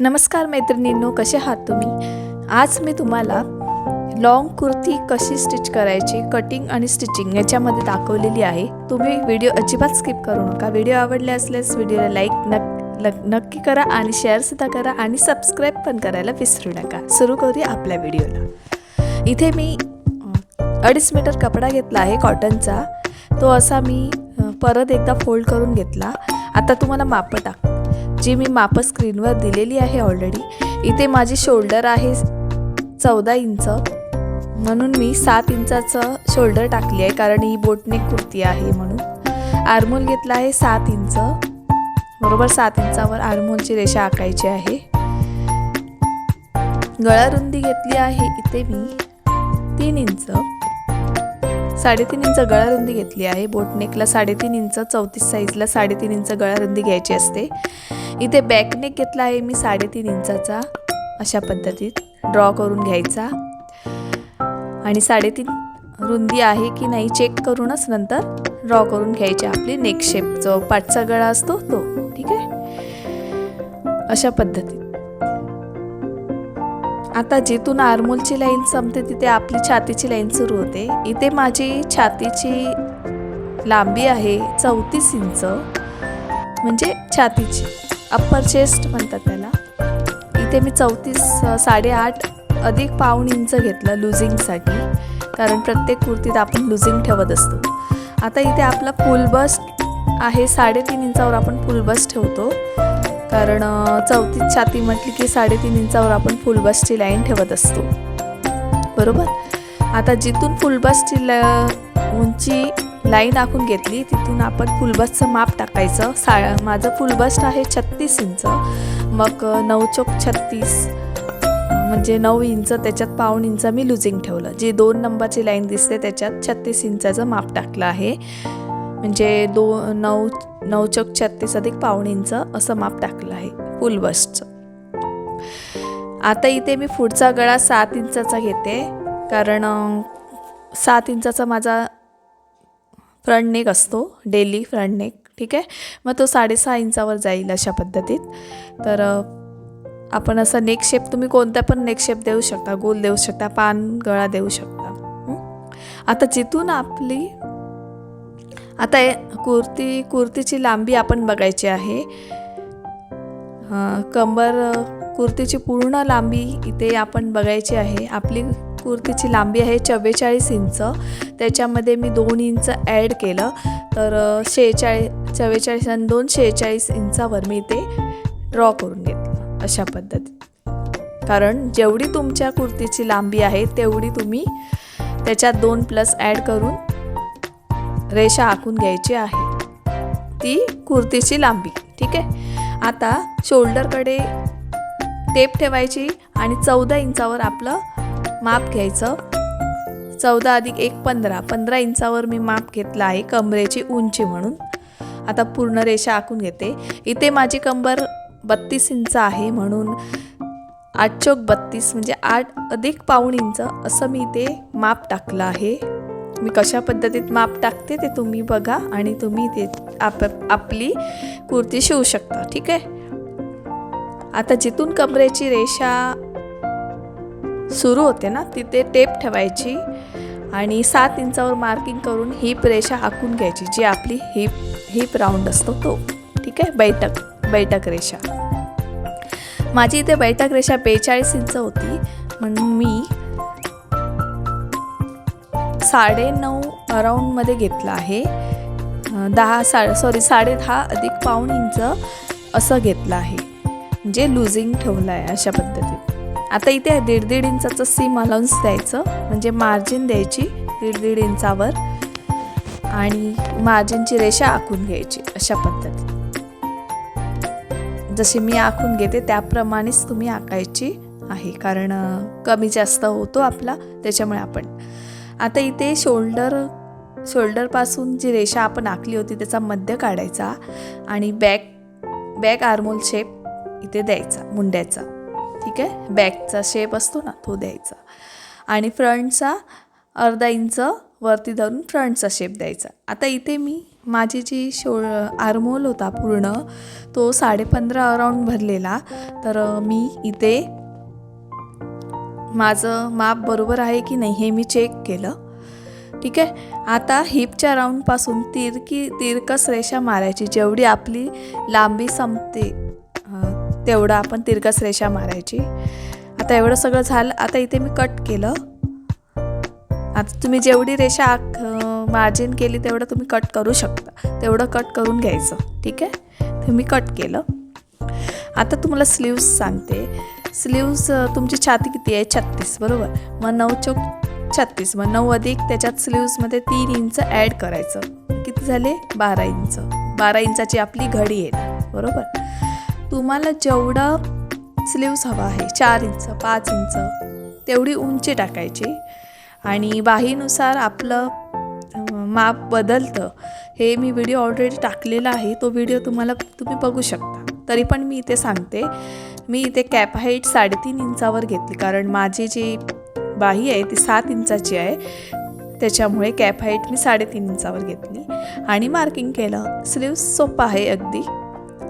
नमस्कार मैत्रिणींनो, कसे आहात तुम्ही? आज मी तुम्हाला लॉंग कुर्ती कशी स्टिच करायची, कटिंग आणि स्टिचिंग याच्यामध्ये दाखवलेली आहे. तुम्ही व्हिडिओ अजिबात स्किप करू नका. व्हिडिओ आवडले असल्यास व्हिडिओला लाईक नक्की करा आणि शेअरसुद्धा करा आणि सबस्क्राईब पण करायला विसरू नका. सुरू करूया आपल्या व्हिडिओला. इथे मी 2.5 मीटर कपडा घेतला आहे कॉटनचा. तो असा मी परत एकदा फोल्ड करून घेतला. आता तुम्हाला माप टाक जी मी माप स्क्रीनवर दिलेली आहे ऑलरेडी. इथे माझी शोल्डर आहे 14 इंच, म्हणून मी 7 इंचाचं शोल्डर टाकली आहे, कारण ही बोटनेक कुर्ती आहे म्हणून. आर्मोल घेतला आहे 7 इंच, बरोबर 7 इंचावर आर्मोलची रेषा आखायची आहे. गळा रुंदी घेतली आहे इथे मी 3 इंच, 3.5 इंच गळा रुंदी घेतली आहे. बोटनेकला 3.5 इंच, 34 साईजला 3.5 इंच गळा रुंदी घ्यायची असते. इथे बॅकनेक घेतला आहे मी 3.5 इंचाचा. अशा पद्धतीत ड्रॉ करून घ्यायचा आणि 3.5 रुंदी आहे की नाही चेक करूनच नंतर ड्रॉ करून घ्यायची आपली नेक शेप, जो पाठचा गळा असतो तो. ठीक आहे, अशा पद्धतीत. आता जिथून आर्मोलची लाईन संपते तिथे आपली छातीची लाईन सुरू होते. इथे माझी छातीची लांबी आहे 34 इंच, म्हणजे छातीची अप्पर चेस्ट म्हणतात त्याला. इथे मी 34.5 अधिक पाऊण इंच घेतलं लुझिंगसाठी, कारण प्रत्येक कुर्तीत आपण लुझिंग ठेवत असतो. आता इथे आपला फुल बस्ट आहे 3.5 इंचावर आपण फुल बस्ट ठेवतो, कारण 34 छाती म्हटली की 3.5 इंचावर आपण फुल बस्टची लाईन ठेवत असतो, बरोबर. आता जिथून फुल बस्टची उंची लाईन आखून घेतली तिथून आपण फुल बस्टचं माप टाकायचं. माझं फुल बस्ट आहे 36 इंच, मग 9 चौक 36 म्हणजे 9 इंच, त्याच्यात पाऊण इंच मी लुझिंग ठेवलं. जी 2 नंबरची लाईन दिसते त्याच्यात 36 इंचाचं माप टाकलं आहे, म्हणजे 9 चौक 36 अधिक पाऊण इंच असं माप टाकलं आहे फुल बस्टचं. आता इथे मी पुढचा गळा 7 इंचाचा घेते, कारण 7 इंचाचा माझा फ्रंट नेक असतो, डेली फ्रंट नेक. ठीक आहे, मग तो 6.5 इंचावर जाईल अशा पद्धतीत. तर आपण असं नेक शेप, तुम्ही कोणता पण नेक शेप देऊ शकता, गोल देऊ शकता, पान गळा देऊ शकता. आता जिथून आपली आता कुर्तीची लांबी आपण बघायची आहे. कुर्तीची पूर्ण लांबी इथे आपण बघायची आहे. आपली कुर्तीची लांबी आहे 44 इंच, त्याच्यामध्ये मी 2 इंच ॲड केलं, तर 44 आणि 2 46 इंचावर मी इथे ड्रॉ करून घेतलं अशा पद्धतीत. कारण जेवढी तुमच्या कुर्तीची लांबी आहे तेवढी तुम्ही त्याच्यात 2 प्लस ॲड करून रेषा आखून घ्यायची आहे, ती कुर्तीची लांबी. ठीक आहे, आता शोल्डरकडे टेप ठेवायची आणि 14 इंचावर आपलं माप घ्यायचं. 14 अधिक 1 15 इंचावर मी माप घेतलं आहे कमरेची उंची म्हणून. आता पूर्ण रेषा आखून घेते. इथे माझी कंबर 32 इंच आहे, म्हणून 8 चौक 32 म्हणजे 8 अधिक पाऊण इंच असं मी इथे माप टाकलं आहे. मी कशा पद्धतीत माप टाकते ते तुम्ही बघा आणि तुम्ही ते आपली कुर्ती शिवू शकता. ठीक आहे, आता जिथून कमरेची रेषा सुरू होते ना तिथे टेप ठेवायची आणि 7 इंचावर मार्किंग करून हिप रेषा आखून घ्यायची, जी आपली हिप राऊंड असतो तो. ठीक आहे, बैठक रेषा. माझी इथे बैठक रेषा 42 इंच होती, म्हणून मी 9.5 अराऊंडमध्ये घेतला आहे. 10.5 अधिक पाऊण इंच असं घेतलं आहे, म्हणजे लुझिंग ठेवलं आहे अशा पद्धतीत. आता इथे 1.5 इंचाचं सीम अलाउन्स द्यायचं, म्हणजे मार्जिन द्यायची 1.5 इंचावर आणि मार्जिनची रेषा आखून घ्यायची अशा पद्धतीत. जशी मी आखून घेते त्याप्रमाणेच तुम्ही आखायची आहे, कारण कमी जास्त होतो आपला, त्याच्यामुळे आपण. आता इथे शोल्डरपासून जी रेषा आपण आखली होती त्याचा मध्य काढायचा आणि बॅक आर्मोल शेप इथे द्यायचा मुंड्याचा. ठीक आहे, बॅकचा शेप असतो ना तो द्यायचा आणि फ्रंटचा 1/2 इंच वरती धरून फ्रंटचा शेप द्यायचा. आता इथे मी माझी जी आर्महोल होता पूर्ण तो 15.5 अराऊंड भरलेला. तर मी इथे माझं माप बरोबर आहे की नाही हे मी चेक केलं. ठीक आहे. आता हिपच्या राऊंडपासून तिरकस रेषा मारायची. जेवढी आपली लांबी संपते तेवढं आपण तिरकस रेषा मारायची. आता एवढं सगळं झालं. आता इथे मी कट केलं. आता तुम्ही जेवढी रेषा मार्जिन केली तेवढं तुम्ही कट करू शकता. तेवढं कट करून घ्यायचं. ठीक आहे. तर मी कट केलं. आता तुम्हाला स्लीव्ज सांगते. स्लीव्ज तुमची छाती किती आहे? 36 बरोबर. मग 9 चौक 36. मग 9 अधिक त्याच्यात स्लीव्जमध्ये 3 इंच ॲड करायचं. किती झाले? 12 इंच. 12 इंचाची आपली घडी येणार बरोबर. तुम्हाला जेवढं स्लीव्ज हवा आहे 4 इंच 5 इंच तेवढी उंची टाकायची. आणि बाहीनुसार आपलं माप बदलतं. हे मी व्हिडिओ ऑलरेडी टाकलेला आहे. तो व्हिडिओ तुम्ही बघू शकता. तरी पण मी इथे सांगते. मी इथे कॅप हाईट 3.5 इंचावर घेतली कारण माझी जी बाही आहे ती 7 इंचाची आहे. त्याच्यामुळे कॅप हाईट मी 3.5 इंचावर घेतली आणि मार्किंग केलं. स्लीव्ज सोपं आहे अगदी.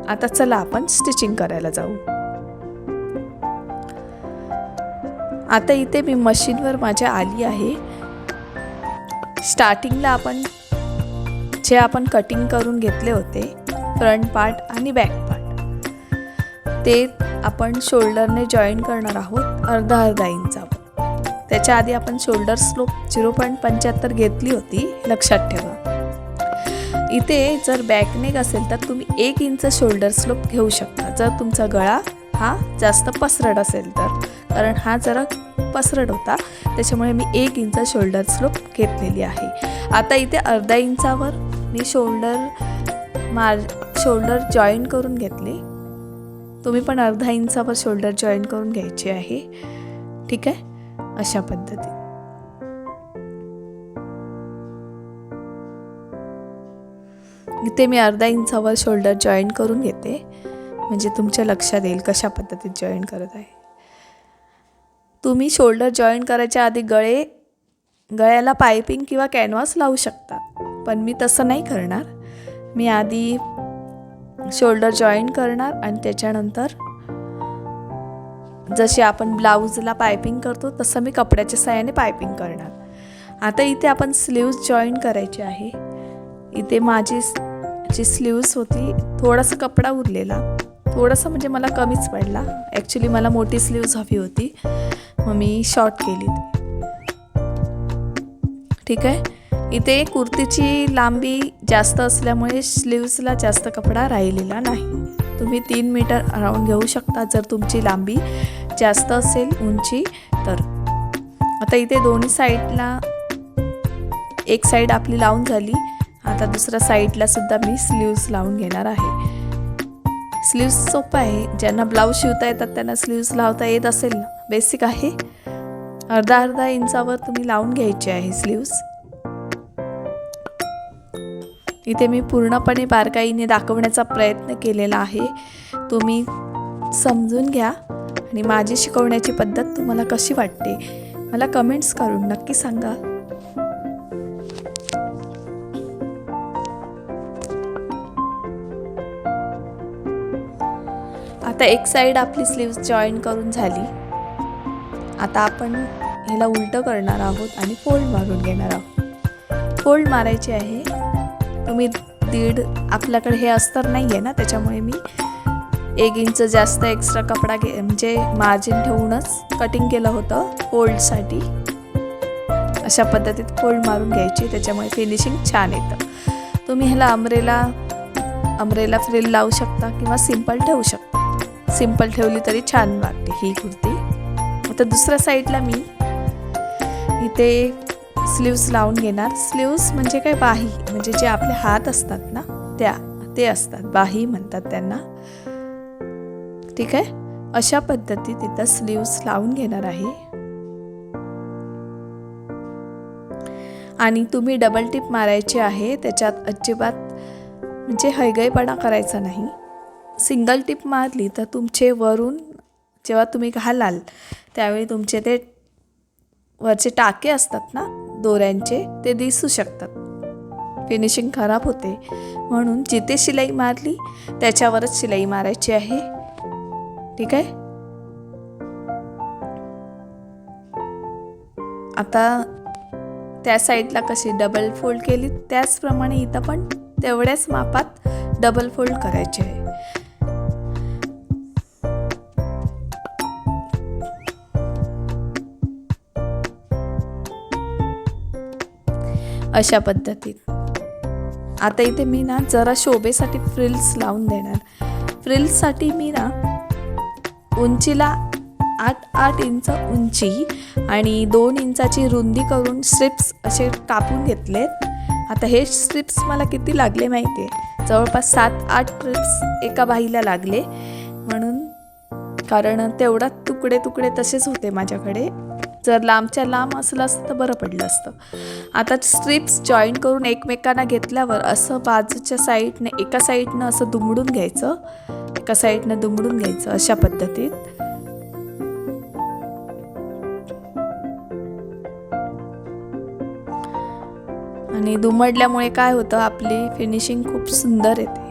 आता चला आपण स्टिचिंग करायला जाऊ. आता इथे मी मशीनवर माझ्या आली आहे. स्टार्टिंगला आपण कटिंग करून घेतले होते फ्रंट पार्ट आणि बॅक पार्ट ते आपण शोल्डरने जॉईन करणार आहोत अर्धा इंचावर. त्याच्या आधी आपण शोल्डर स्लोप 0.75 घेतली होती, लक्षात ठेवा. इथे जर बॅकनेक असेल तर तुम्ही 1 इंच शोल्डर स्लोप घेऊ शकता जर तुमचा गळा हा जास्त पसरट असेल तर. कारण हा जरा पसरट होता त्याच्यामुळे मी 1 इंच शोल्डर स्लोप घेतलेली आहे. आता इथे अर्धा इंचावर मी शोल्डर जॉईन करून घेतले. तुम्ही पण अर्धा इंचावर शोल्डर जॉईन करून घ्यायचे आहे. ठीक आहे. अशा पद्धती इथे मी अर्धा इंचावर शोल्डर जॉईन करून घेते म्हणजे तुमच्या लक्षात येईल कशा पद्धतीत जॉईन करत आहे. तुम्ही शोल्डर जॉईन करायच्या आधी गळ्याला पायपिंग किंवा कॅनव्हास लावू शकता. पण मी तसं नाही करणार. मी आधी शोल्डर जॉईन करणार आणि त्याच्यानंतर जशी आपण ब्लाऊजला पायपिंग करतो तसं मी कपड्याच्या साहाय्याने पायपिंग करणार. आता इथे आपण स्लीव्ज जॉईन करायची आहे. इथे माझी जी स्लीव्ज होती थोडासा कपडा उरलेला. थोडंसं म्हणजे मला कमीच पडला. ॲक्च्युली मला मोठी स्लीव्ज हवी होती मग मी शॉर्ट केली. ठीक आहे. इथे कुर्तीची लांबी जास्त असल्यामुळे स्लीव्जला जास्त कपडा राहिलेला नाही. तुम्ही 3 मीटर अराऊंड घेऊ शकता जर तुमची लांबी जास्त असेल उंची तर. आता इथे दोन्ही साईडला एक साईड आपली लावून झाली. आता दुसऱ्या साईडला सुद्धा मी स्लीव्ज लावून घेणार आहे. स्लीव्ज सोपं आहे. ज्यांना ब्लाऊज शिवता येतात त्यांना स्लीव्ज लावता येत असेल ना, बेसिक आहे. अर्धा इंचावर तुम्ही लावून घ्यायचे आहे स्लीव्ज. इथे मी पूर्णपणे बारकाईने दाखवण्याचा प्रयत्न केलेला आहे. तुम्ही समजून घ्या आणि माझी शिकवण्याची पद्धत तुम्हाला कशी वाटते मला कमेंट्स करून नक्की सांगा. आता एक साईड आपली स्लीव्ज जॉईन करून झाली. आता आपण ह्याला उलटं करणार आहोत आणि फोल्ड मारून घेणार आहोत. फोल्ड मारायची आहे. तुम्ही आपल्याकडे हे अस्तर नाही आहे ना त्याच्यामुळे मी 1 इंच जास्त एक्स्ट्रा कपडा म्हणजे मार्जिन ठेवूनच कटिंग केलं होतं फोल्डसाठी. अशा पद्धतीत फोल्ड मारून घ्यायची त्याच्यामुळे फिनिशिंग छान येतं. तुम्ही ह्याला अमरेला फ्रिल लावू शकता किंवा सिंपल ठेवू शकता. सिंपल ठेवली तरी छान वाटते ही कुर्ती. आता दुसऱ्या साईडला मी इथे स्लीव्ज लावून घेणार. स्लीव्ज म्हणजे काय बाही म्हणजे जे आपले हात असतात ना ते असतात. बाही म्हणतात त्यांना. ठीक आहे. अशा पद्धतीत इथं स्लीव्ज लावून घेणार आहे. आणि तुम्ही डबल टिप मारायची आहे. त्याच्यात अजिबात म्हणजे हयगयपणा करायचा नाही. सिंगल टिप मारली तर तुमचे वरून जेव्हा तुम्ही घालाल त्यावेळी तुमचे ते वरचे टाके असतात ना दोऱ्यांचे ते दिसू शकतात. फिनिशिंग खराब होते, म्हणून जिथे शिलाई मारली त्याच्यावरच शिलाई मारायची आहे. ठीक आहे. आता त्या साईडला कशी डबल फोल्ड केली त्याचप्रमाणे इथं पण तेवढ्याच मापात डबल फोल्ड करायचे आहे. अशा पद्धतीत. आता इथे मी ना जरा शोभेसाठी फ्रिल्स लावून देणार. फ्रिल्ससाठी मी ना उंचीला 8 इंच उंची आणि 2 इंचाची रुंदी करून स्ट्रिप्स असे कापून घेतलेत. आता हे स्ट्रिप्स मला किती लागले माहिती आहे, जवळपास 7-8 स्ट्रिप्स एका बाहीला लागले, म्हणून कारण तेवढा तुकडे तसेच होते माझ्याकडे. जर लांबच्या लांब असलं असतं तर बरं पडलं असतं. आता स्ट्रिप्स जॉईन करून एकमेकांना घेतल्यावर असं बाजूच्या साईडने एका साईडनं असं दुमडून घ्यायचं, एका साईडनं दुमडून घ्यायचं अशा पद्धतीत. आणि दुमडल्यामुळे काय होतं, आपली फिनिशिंग खूप सुंदर येते.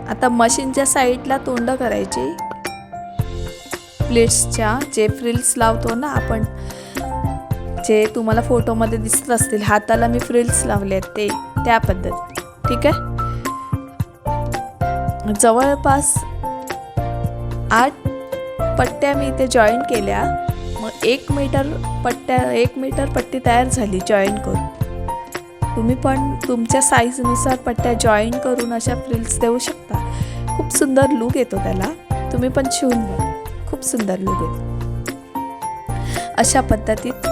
आता मशीनच्या साईडला तोंड करायची प्लेट्सच्या, जे फ्रिल्स लावतो ना आपण, जे तुम्हाला फोटोमध्ये दिसत असतील, हाताला मी फ्रिल्स लावले आहेत ते, त्या पद्धतीत. ठीक आहे. जवळपास 8 पट्ट्या मी इथे जॉईन केल्या. मग 1 मीटर पट्टी तयार झाली जॉईन करून. तुम्ही पण तुमच्या साईजनुसार पट्ट्या जॉईन करून अशा फ्रिल्स देऊ शकता. खूप सुंदर लुक येतो त्याला. तुम्ही पण शिवून बघा, खूप सुंदर लुक येतो अशा पद्धतीत.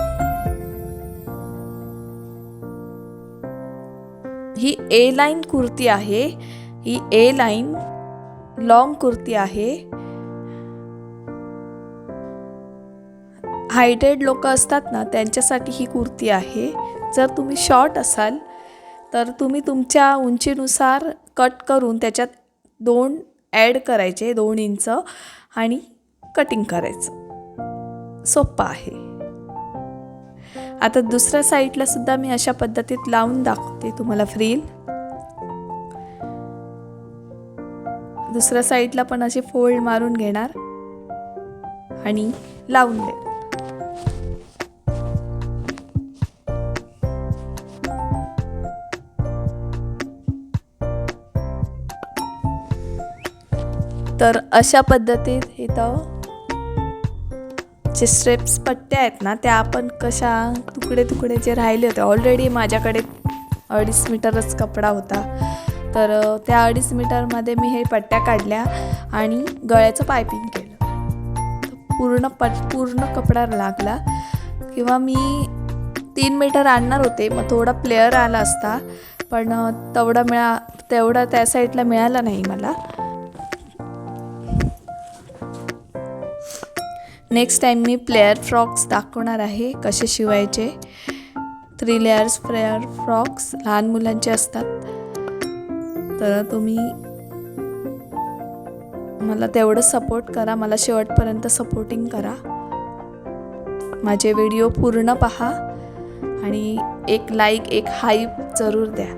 ही ए लाईन कुर्ती आहे, ही ए लाईन लॉंग कुर्ती आहे. हायटेड लोक असतात ना त्यांच्यासाठी ही कुर्ती आहे. जर तुम्ही शॉर्ट असाल तर तुम्ही तुमच्या उंचीनुसार कट करून त्याच्यात 2 ॲड करायचे, 2 इंच, आणि कटिंग करायचं. सोपं आहे. आता दुसऱ्या साईडला सुद्धा मी अशा पद्धतीत लावून दाखवते तुम्हाला फ्रिल. दुसऱ्या साईडला पण असे फोल्ड मारून घेणार आणि लावून देणार. तर अशा पद्धतीत इथं जे स्ट्रेप्स पट्ट्या आहेत ना त्या आपण कशा तुकडे जे राहिले होते, ऑलरेडी माझ्याकडे 2.5 मीटरच कपडा होता, तर त्या 2.5 मीटरमध्ये मी हे पट्ट्या काढल्या आणि गळ्याचं पायपिंग केलं. पूर्ण कपडा लागला. किंवा मी 3 मीटर आणणार होते, मग थोडा प्लेअर आला असता, पण तेवढा त्या साईडला मिळाला नाही मला. नेक्स्ट टाईम मी प्लेअर फ्रॉक्स दाखवणार आहे कसे शिवायचे. 3 लेयर्स प्लेअर फ्रॉक्स लहान मुलांचे असतात. तर तुम्ही मला तेवढं सपोर्ट करा, मला शेवटपर्यंत सपोर्टिंग करा. माझे व्हिडिओ पूर्ण पहा आणि एक लाईक, एक हाईप जरूर द्या.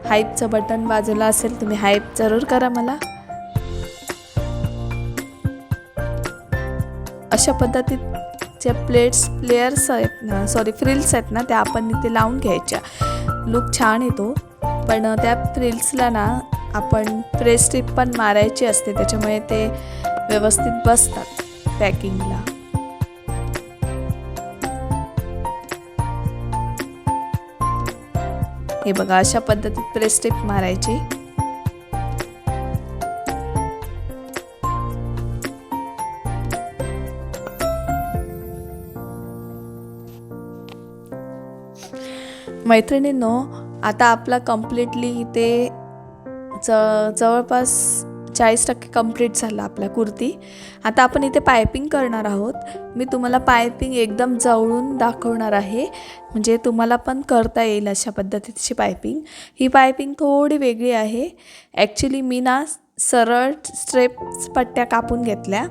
हाईपचं बटन बाजूला असेल, तुम्ही हाईप जरूर करा मला. अशा पद्धतीत ज्या प्लेयर्स आहेत ना, फ्रिल्स आहेत ना, त्या आपण इथे लावून घ्यायच्या. लुक छान येतो. पण त्या फ्रिल्सला ना आपण प्रेस स्ट्रिप पण मारायची असते, त्याच्यामुळे ते व्यवस्थित बसतात पॅकिंगला. हे बघा, अशा पद्धतीत प्रेस स्ट्रिप मारायची. मैत्रिणींनो, आता आपला कम्प्लिटली इथे जवळपास 40% कंप्लीट झाला आपला कुर्ती. आता आपण इथे पायपिंग करणार आहोत. मी तुम्हाला पायपिंग एकदम जवळून दाखवणार आहे, म्हणजे तुम्हाला पण करता येईल अशा पद्धतीची पायपिंग. ही पायपिंग थोडी वेगळी आहे. ॲक्च्युली मी ना सरळ स्ट्रेप्स पट्ट्या कापून घेतल्या.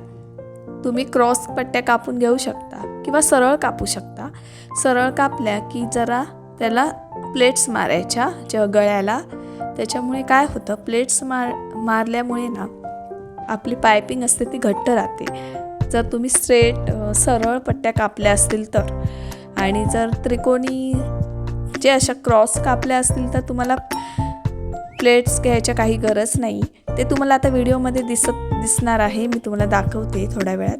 तुम्ही क्रॉस पट्ट्या कापून घेऊ शकता किंवा सरळ कापू शकता. सरळ कापल्या की जरा त्याला प्लेट्स मारायच्या गळ्याला. त्याच्यामुळे काय होतं, प्लेट्स मारल्यामुळे ना आपली पायपिंग असते ती घट्ट राहते. जर तुम्ही स्ट्रेट सरळ पट्ट्या कापल्या असतील तर, आणि जर त्रिकोणी जे अशा क्रॉस कापल्या असतील तर तुम्हाला प्लेट्स घ्यायच्या काही गरज नाही. ते तुम्हाला आता व्हिडिओमध्ये दिसणार आहे, मी तुम्हाला दाखवते थोड्या वेळात.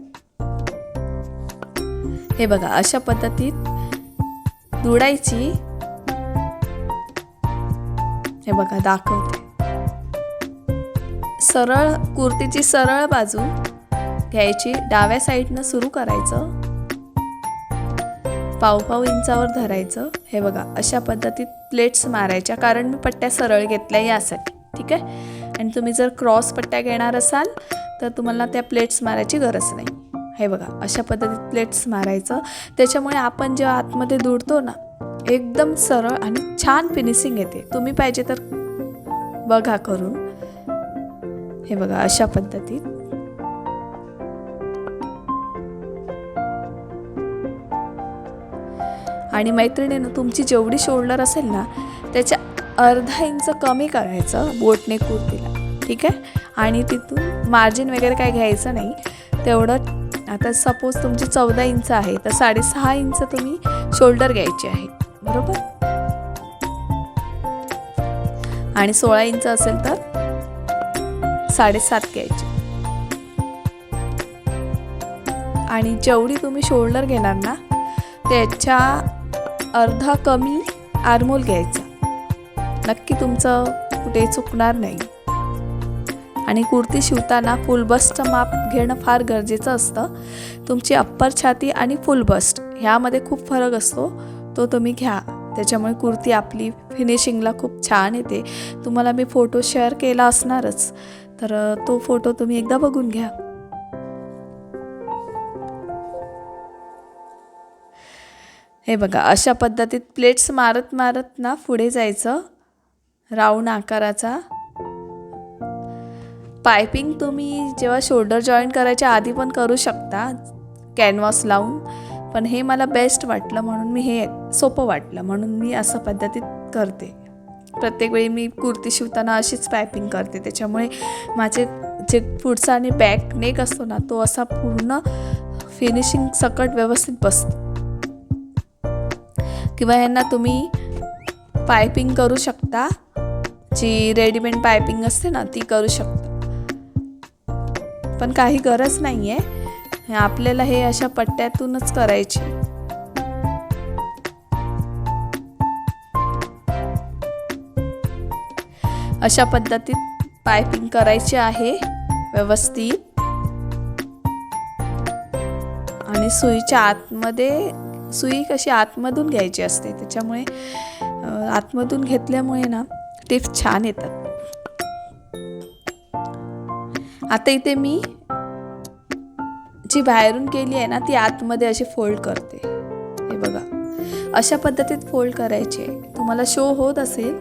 हे बघा, अशा पद्धतीत दुडायची. हे बघा दाखवते. सरळ कुर्तीची सरळ बाजू घ्यायची, डाव्या साईडनं सुरू करायचं, पाव इंचावर धरायचं. हे बघा, अशा पद्धतीत प्लेट्स मारायच्या, कारण मी पट्ट्या सरळ घेतल्या यासाठी. ठीक आहे. आणि तुम्ही जर क्रॉस पट्ट्या घेणार असाल तर तुम्हाला त्या प्लेट्स मारायची गरज नाही. हे बघा, अशा पद्धतीत प्लेट्स मारायचं. त्याच्यामुळे आपण जेव्हा आतमध्ये दुडतो ना, एकदम सरळ आणि छान फिनिशिंग येते. तुम्ही पाहिजे तर बघा करून. हे बघा, अशा पद्धतीत. आणि मैत्रिणीनं तुमची जेवढी शोल्डर असेल ना त्याच्या अर्धा इंच कमी करायचं बोटने कुर्तीला. ठीक आहे. आणि तिथून मार्जिन वगैरे काय घ्यायचं नाही तेवढं. आता सपोज तुमची 14 इंच आहे तर 6.5 इंच तुम्ही शोल्डर घ्यायची आहे, बरोबर. आणि 16 इंच असेल तर 7.5 घ्यायची. आणि जेवढी तुम्ही शोल्डर घेणार ना त्याच्या अर्धा कमी आर्मोल घ्यायचा. नक्की तुमचं कुठे चुकणार नाही. आणि कुर्ती शिवताना फुल बस्टचं माप घेणं फार गरजेचं असतं. तुमची अप्पर छाती आणि फुल बस्ट ह्यामध्ये खूप फरक असतो, तो तुम्ही घ्या. त्याच्यामुळे कुर्ती आपली फिनिशिंगला खूप छान येते. तुम्हाला मी फोटो शेअर केला असणारच, तर तो फोटो तुम्ही एकदा बघून घ्या. हे बघा, अशा पद्धतीत प्लेट्स मारत ना पुढे जायचं राऊंड आकाराचा. पायपिंग तुम्ही जेव्हा शोल्डर जॉईंट करायच्या आधी पण करू शकता कॅनव्हास लावून, पण हे मला बेस्ट वाटलं म्हणून मी हे सोपं वाटलं म्हणून मी असं पद्धतीत करते. प्रत्येक वेळी मी कुर्ती शिवताना अशीच पायपिंग करते. त्याच्यामुळे माझे जे पुढचा आणि बॅक नेक असतो ना तो असा पूर्ण फिनिशिंग सकट व्यवस्थित बसतो. किंवा यांना तुम्ही पायपिंग करू शकता, जी रेडीमेड पायपिंग असते ना ती करू शकता, पण काही गरज नाही आहे. आपल्याला हे अशा पट्ट्यातूनच करायची. अशा पद्धतीत पायपिंग करायची आहे व्यवस्थित. आणि सुईच्या आतमध्ये, सुई कशी आतमधून घ्यायची असते, त्याच्यामुळे आतमधून घेतल्यामुळे ना टिप्स छान येतात. आता इथे मी जी बाहेरून केली आहे ना ती आतमध्ये अशी फोल्ड करते. हे बघा, अशा पद्धतीत फोल्ड करायची. तुम्हाला शो होत असेल.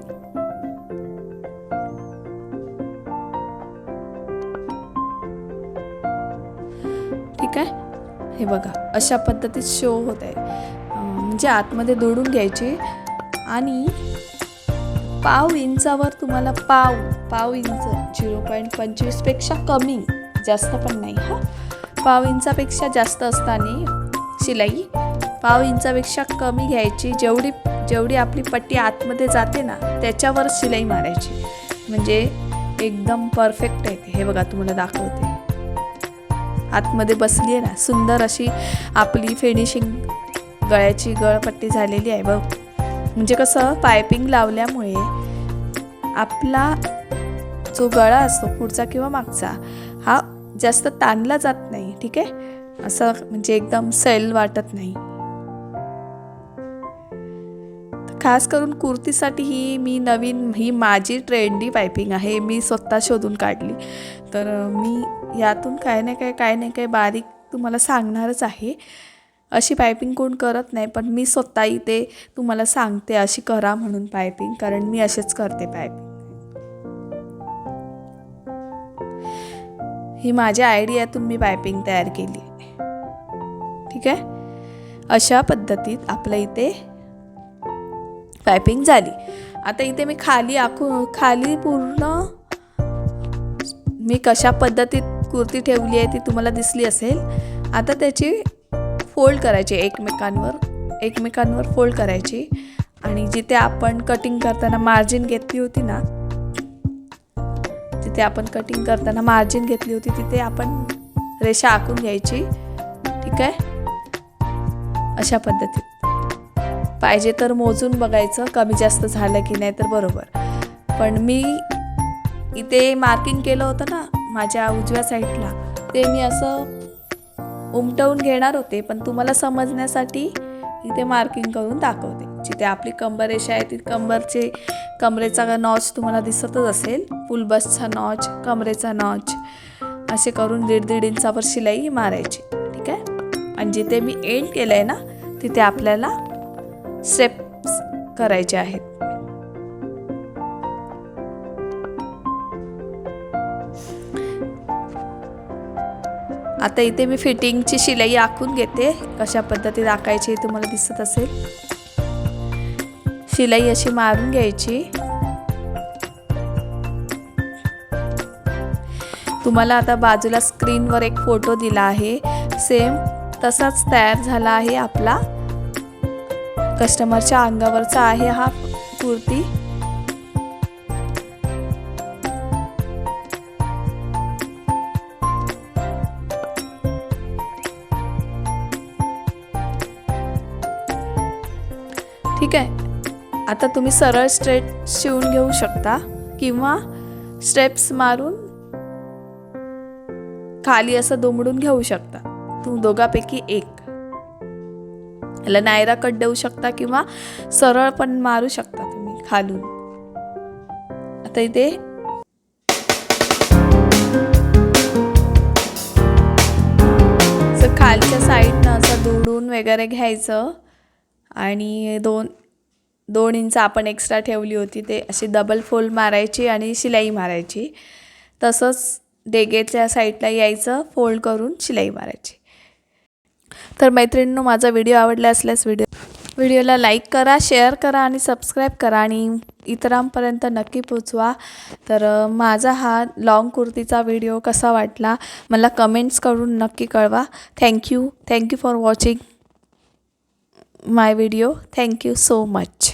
ठीक आहे. हे बघा, अशा पद्धतीत शो होत आहे. म्हणजे आतमध्ये दोडून घ्यायची आणि पाव इंचावर तुम्हाला पाव इंच 0.25 पेक्षा कमी, जास्त पण नाही हा. पाव इंचापेक्षा जास्त असताना शिलाई पाव इंचापेक्षा कमी घ्यायची. जेवढी आपली पट्टी आतमध्ये जाते ना त्याच्यावर शिलाई मारायची, म्हणजे एकदम परफेक्ट येते. हे बघा, तुम्हाला दाखवते. आतमध्ये बसली आहे ना सुंदर अशी आपली फिनिशिंग. गळ्याची गळपट्टी झालेली आहे बघ. म्हणजे कसं पायपिंग लावल्यामुळे आपला जो गळा असतो पुढचा किंवा मागचा हा जास्त ताणला जात नाही. ठीक आहे. असं म्हणजे एकदम सैल वाटत नाही. खास करून कुर्तीसाठी ही माझी ट्रेंडी पायपिंग आहे. मी स्वतः शोधून काढली, तर मी यातून काय ना काय बारीक तुम्हाला सांगणारच आहे. अशी पायपिंग कोण करत नाही, पण मी स्वतः इथे तुम्हाला सांगते अशी करा म्हणून पायपिंग, कारण मी असेच करते पायपिंग. ही माझ्या आयडियातून मी पायपिंग तयार केली. ठीक आहे. अशा पद्धतीत आपल्या इथे पायपिंग झाली. आता इथे मी खाली पूर्ण मी कशा पद्धतीत कुर्ती ठेवली आहे ती तुम्हाला दिसली असेल. आता त्याची फोल्ड करायची एकमेकांवर फोल्ड करायची आणि जिथे आपण कटिंग करताना मार्जिन घेतली होती ना, तिथे आपण रेषा आखून घ्यायची. ठीक आहे, अशा पद्धतीत. पाहिजे तर मोजून बघायचं कमी जास्त झालं की नाही तर बरोबर. पण मी इथे मार्किंग केलं होतं ना माझ्या उजव्या साईडला, ते मी असं उमटवून घेणार होते, पण तुम्हाला समजण्यासाठी इथे मार्किंग करून दाखवते. जिथे आपली कंबर रेषा आहे ती कमरेचा नॉच तुम्हाला दिसतच असेल. फुल बसचा नॉच, कमरेचा नॉच असे करून 1.5 इंचावर शिलाई मारायची. ठीक आहे, आणि जिथे मी एंड केलं आहे ना तिथे आपल्याला स्टेप्स करायचे आहेत. आता इथे मी फिटिंगची शिलाई आखून घेते. कशा पद्धतीत आखायची तुम्हाला दिसत असेल. शिलाई अशी मारून घ्यायची. तुम्हाला आता बाजूला स्क्रीनवर एक फोटो दिला आहे, सेम तसाच तयार झाला आहे आपला. कस्टमरच्या अंगावरचा आहे हा कुर्ती. ठीक आहे, आता तुम्ही सरळ स्ट्रेट शिवून घेऊ शकता किंवा स्टेप्स मारून खाली असं दुमडून घेऊ शकता. दोघापैकी एक. याला नायरा कट देऊ शकता किंवा सरळ पण मारू शकता तुम्ही खालून. आता इथे खालच्या साईडनं असं दुमडून वगैरे घ्यायचं आणि 2 इंच आपण एक्स्ट्रा ठेवली होती ते अशी डबल फोल्ड मारायची आणि शिलाई मारायची. तसंच डेगेच्या साईडला यायचं, फोल्ड करून शिलाई मारायची. तर मैत्रिणींनो, माझा व्हिडिओ आवडला असल्यास व्हिडिओला लाईक करा, शेअर करा आणि सबस्क्राईब करा आणि इतरांपर्यंत नक्की पोचवा. तर माझा हा लॉंग कुर्तीचा व्हिडिओ कसा वाटला मला कमेंट्स करून नक्की कळवा. Thank you for watching my video. Thank you so much.